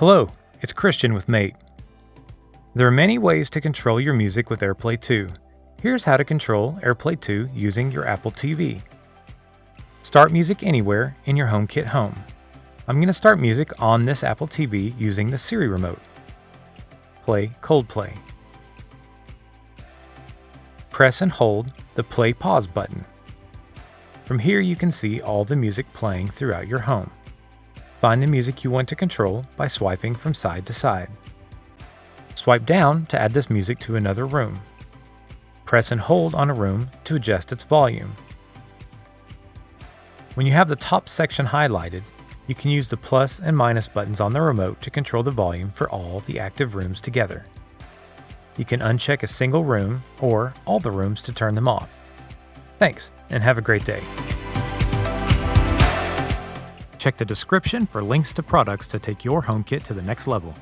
Hello, it's Christian with Mate. There are many ways to control your music with Airplay2. Here's how to control Airplay2 using your Apple TV. Start music anywhere in your HomeKit home. I'm going to start music on this Apple TV using the Siri remote. Play Coldplay. Press and hold the play-pause button. From here you can see all the music playing throughout your home. Find the music you want to control by swiping from side to side. Swipe down to add this music to another room. Press and hold on a room to adjust its volume. When you have the top section highlighted, you can use the plus and minus buttons on the remote to control the volume for all the active rooms together. You can uncheck a single room or all the rooms to turn them off. Thanks, and have a great day. Check the description for links to products to take your HomeKit to the next level.